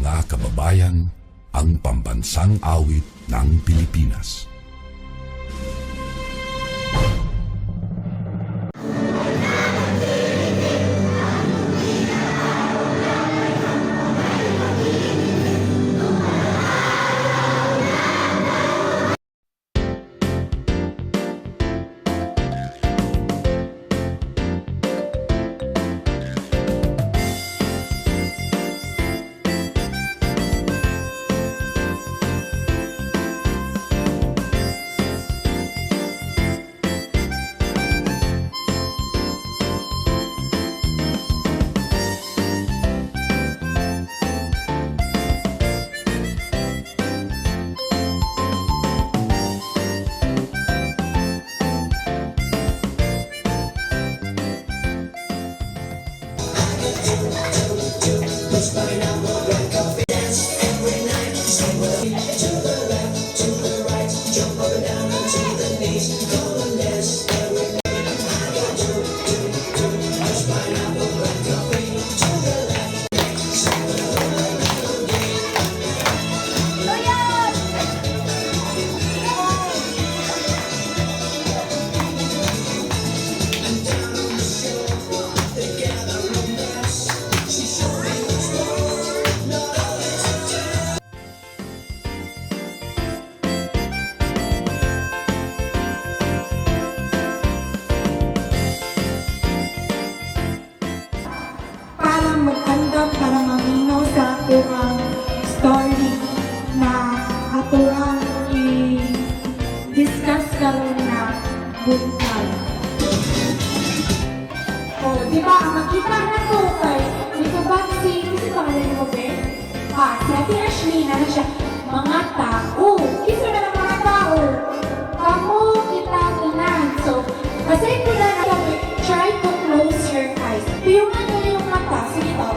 mga kababayan, ang pambansang awit ng Pilipinas. Para maminaw sa aturang story na aturang i-discuss karon na buntag. O, di ba, ang makita na to kay dito ba si pangalan mo, be? Si Ate Ashley na siya, mga tao. Kiso na ng mga tao. Kamu kita tunan. So, kasi ko na try to close your eyes. Piyungan mo yung mata. Sige to.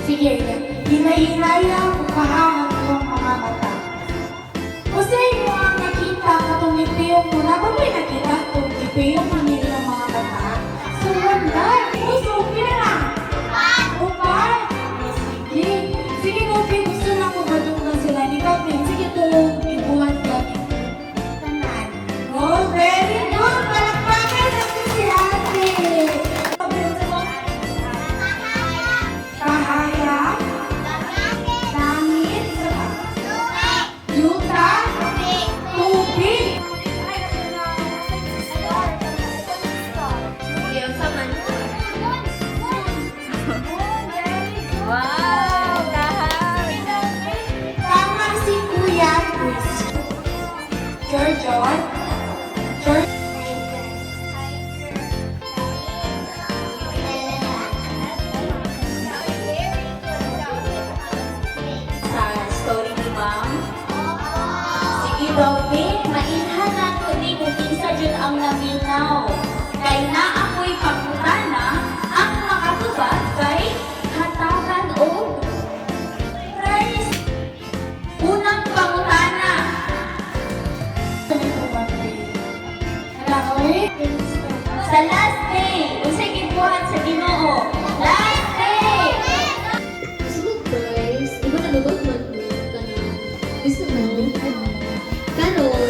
Sige, hinay-hinay lang kahanap yung mga mata. Kasi mo ang nakita katong ipiyong mo na, ba't may nakita itong ipiyong mo nila mga mata? So, wala. Gusto, pinala. Upat. Sige. Sige, Gopi, gusto lang ko madungan sila ni Gopi. Sige, ito, ibuhat ka. Tanan. Oh, very good. Palakpakan na si Ate. Kahaya, langit, yuta, tubig. Wow! Kahal! Tama si Kuya Chris. Georgion. Sa story ni Ma'am. Sige, Dobby, mainhan na ko di kung kinsa dyan ang naminaw. Kay na ako'y pagputana, ang makatubad kay hatagan o prize. Unang pangutana. Sa last day, unsay gibuhat sa Ginoo. Last day! Guys, iba na lugod man ko. Gusto mo? Karon,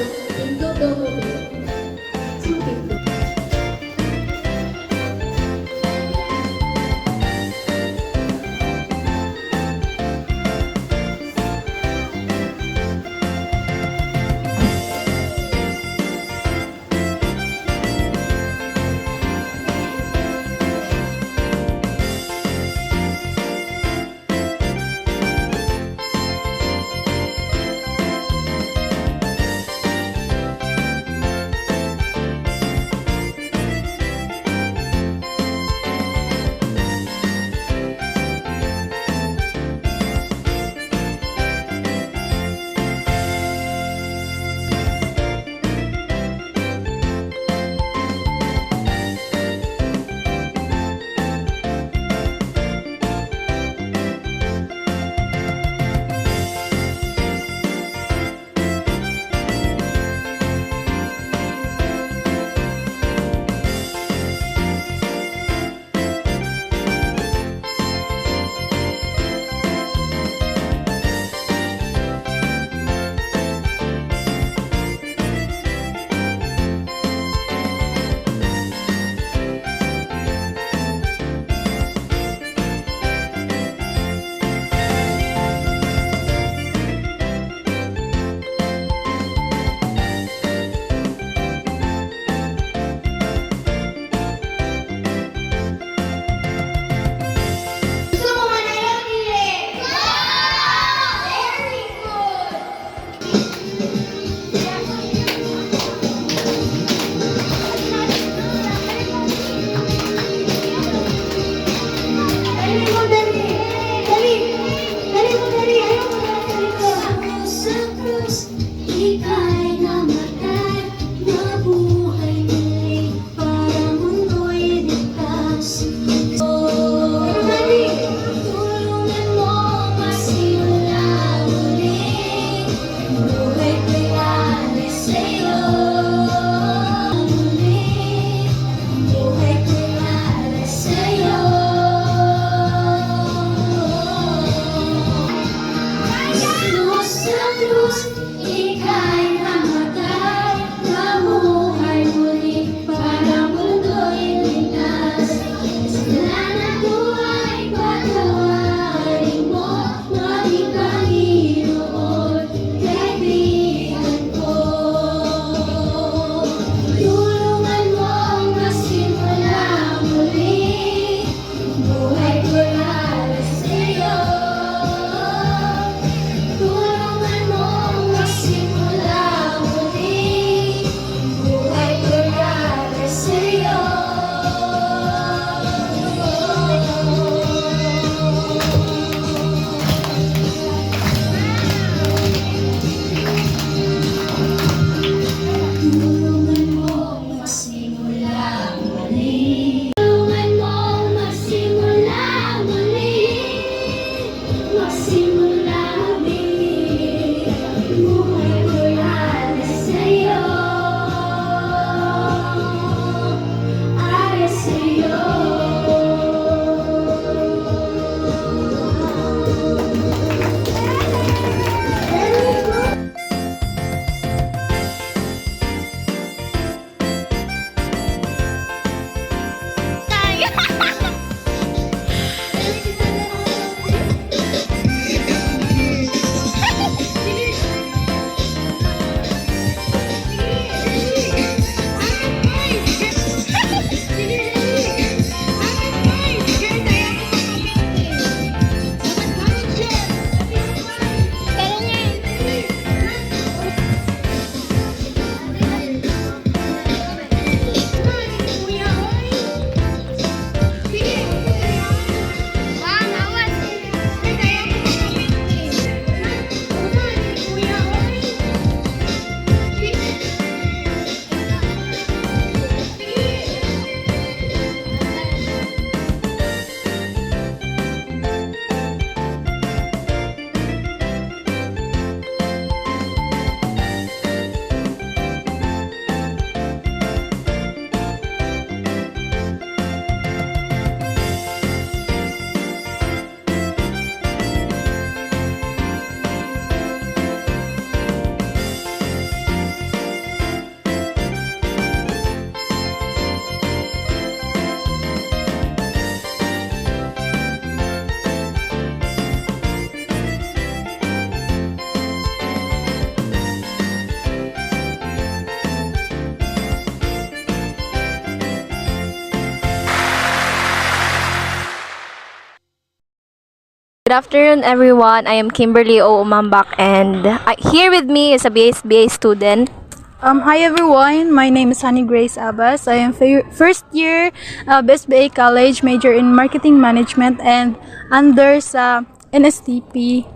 Good afternoon, everyone. I am Kimberly O. Umambak, and here with me is a BSBA student. Hi everyone, my name is Honey Grace Abbas. I am first year BSBA College, major in Marketing Management and under sa NSTP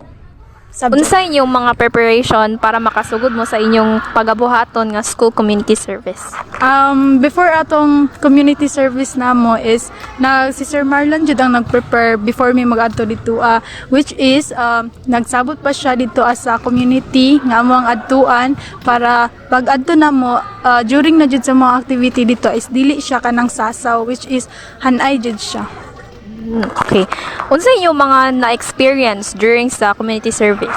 subject. Unsa inyong mga preparation para makasugod mo sa inyong pagabuhaton nga school community service? Before atong community service namo is si Sir Marlon jud ang nag-prepare before me mag-adto dito, which is nagsabot pa siya dito sa community nga amo ang adtuan para pag adto namo during na jud sa mga activity dito is dili siya kanang sasaw, which is hanay jud siya. Okay. Unsa inyong mga na-experience during sa community service?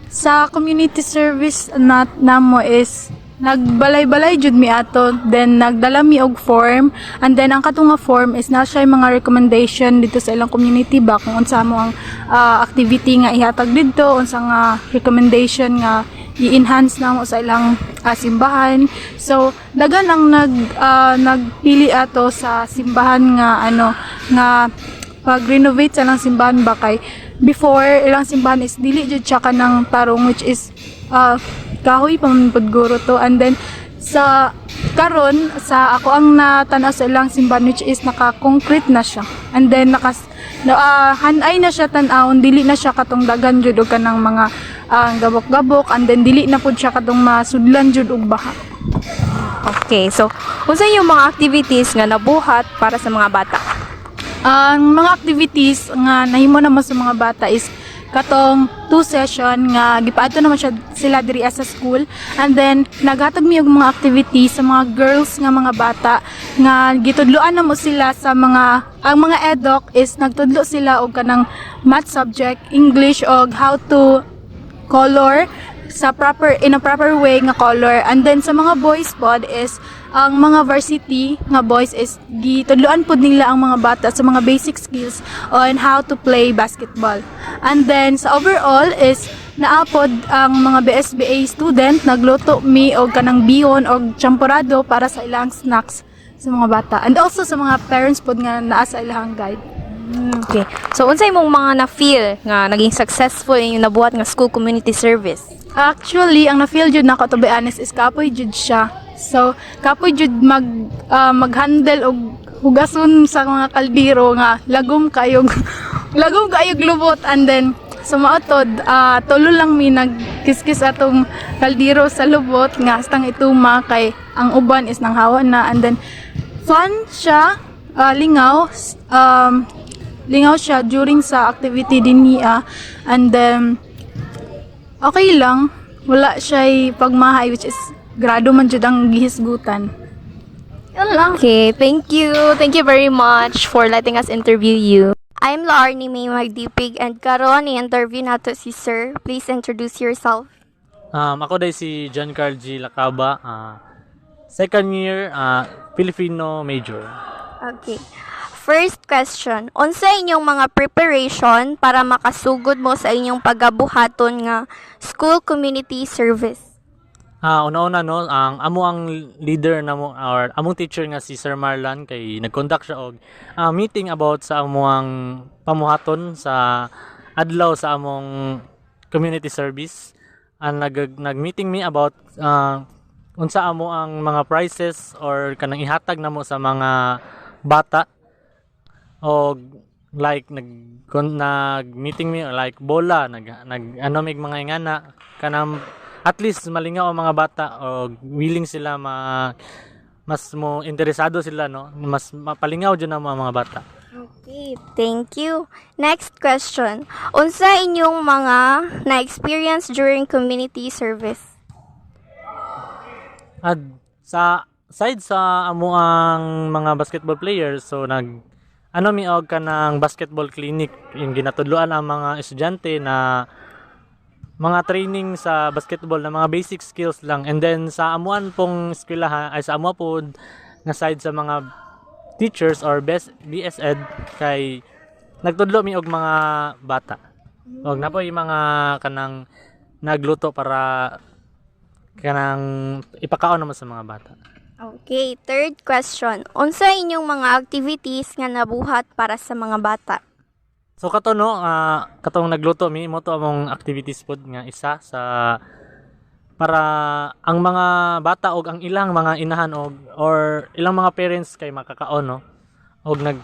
Sa community service namo is nagbalay-balay jud mi ato, then nagdala mi og form, and then ang katunga form is na siya mga recommendation dito sa ilang community ba kung unsa mo ang activity nga ihatag dito, unsa nga recommendation nga i-enhance na mo sa ilang simbahan. So dagan ang nagpili ato sa simbahan nga pag-renovate sa ilang simbahan ba kay before ilang simbahan is dili jud siya kanang tarong, which is kahoy pamangpud guro to, and then sa karon sa ako ang natanaw sa ilang simbahan which is naka-concrete na siya, and then hanay na siya tan-awon, dili na siya katong dagan jud og kanang mga gabok-gabok, and then dili na pud siya katong masudlan jud og baha. Okay. So, unsa inyong mga activities nga nabuhat para sa mga bata? Ang mga activities nga nahimo naman sa mga bata is katong 2 session nga gipaadto naman sila diri sa school, and then naghatag mi og mga activities sa mga girls nga mga bata nga gitudloan namo sila sa ang mga eduk is nagtudlo sila og kanang math subject, English, og how to color in a proper way nga color, and then sa mga boys pod is ang mga varsity nga boys is gitudloan pod nila ang mga bata sa mga basic skills on how to play basketball. And then sa overall is naapod ang mga BSBA student nagluto mi og kanang bihon og champurado para sa ilang snacks sa mga bata, and also sa mga parents pod nga naa sa ilang guide. Okay. So, unsa imong mga na-feel nga naging successful inyong nabuhat nga school community service? Actually, ang na-feel jud nako, to be honest, is kapoy jud siya. So, kapoy jud mag-handle og hugason sa mga kaldero nga lagom kayog lubot, and then sumaotod tulo lang mi nagkiskis atong kaldero sa lubot nga hastang ituma kay ang uban is nang hawa na, and then fun siya, lingaw siya during sa activity din niya, and then okay lang, wala siya pagmahay, which is grado man jud ang gihisgutan. Yan lang. Okay, thank you. Thank you very much for letting us interview you. I'm Laarni May Magdipig, and karon i-interview nato si Sir. Please introduce yourself. Ako day si John Carl G. Lacaba, second year Filipino major. Okay. First question, unsa inyong mga preparation para makasugod mo sa inyong pagabuhaton nga school community service? Una-una no, ang leader namo or among teacher nga si Sir Marlon kay nag-conduct siya og meeting about sa amuang pamuhaton sa adlaw sa among community service. Nag-meeting me about unsa amo ang mga prizes or kanang ihatag namo sa mga bata. O like nag-meeting me like bola, mig mga ingana kanang at least malingaw ang mga bata o willing sila mas mo interesado sila no, mas mapalingaw jud ang mga bata. Okay, thank you. Next question, unsa inyong mga na-experience during community service? At sa side sa amo ang mga basketball players, so miog ka ng basketball clinic, yung ginatudloan ang mga estudyante na mga training sa basketball na mga basic skills lang, and then sa amuan pong eskwelahan ay sa amuan po nga side sa mga teachers or BSED kay nagtudlo mi og mga bata og na po yung mga kanang nagluto para kanang ipakaon naman sa mga bata. Okay, third question. Unsa inyong mga activities nga nabuhat para sa mga bata? So kato no, katong nagluto mi mo to among activities pod nga isa sa para ang mga bata og ang ilang mga inahan og or ilang mga parents kay makakaon no og nag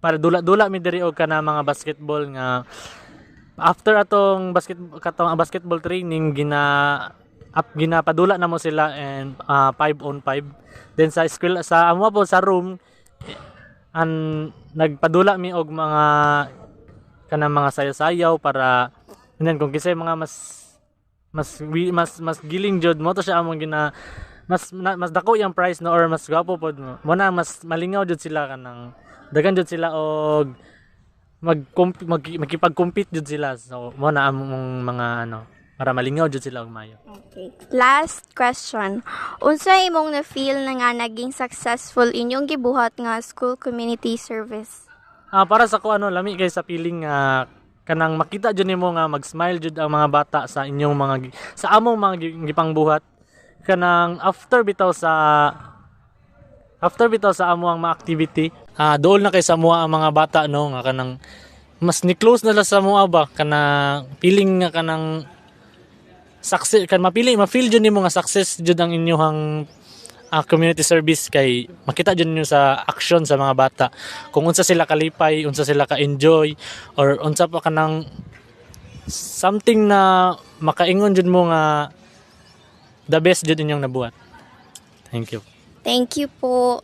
para dula-dula mi diri og kana mga basketball nga after atong basketball training ginapadula na mo sila and 5-on-5 then sa school sa amo po sa room nagpadula mi og mga kanang mga sayaw-sayaw para then kung kisay mga mas giling jud mo to siya among mas dako yung price no or mas gwapo pod mo na mas malingaw jud sila kanang dagan jud sila og magkipag-compete jud sila so mo na among mga para malingaw jud sila og mayo. Okay. Last question. Unsa imong na-feel na nga naging successful inyong gibuhat nga school community service? Para sa ko lami kay sa feeling kanang makita jud nimo nga mag-smile jud ang mga bata sa inyong sa among mga gipangbuhat kanang after bitaw sa among mga activity dool na kay sa mua ang mga bata no nga kanang mas ni close na sa mua ba kanang feeling nga kanang success kan ma-feel jud nimo nga success jud ang inyong community service kay makita jud niyo sa action sa mga bata kung unsa sila kalipay, unsa sila ka-enjoy or unsa pa kanang something na makaingon jud mo nga the best jud inyong nabuhat. Thank you. Thank you po.